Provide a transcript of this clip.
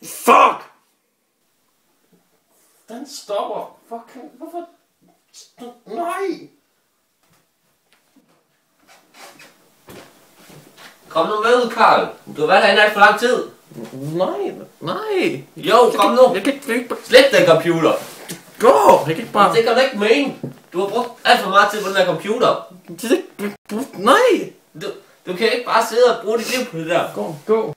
Fuck! Den stopper. Hvorfor? Nej! Kom nu med, Karl. Du har været herinde i for lang tid. Nej. Jo, kom nu. Jeg kan ikke bare... Slet den computer. Gå! Jeg kan ikke bare... Det kan du ikke mene. Du har brugt alt for meget tid på den der computer. Nej! Du kan ikke bare sidde og bruge dit liv på det der. Gå.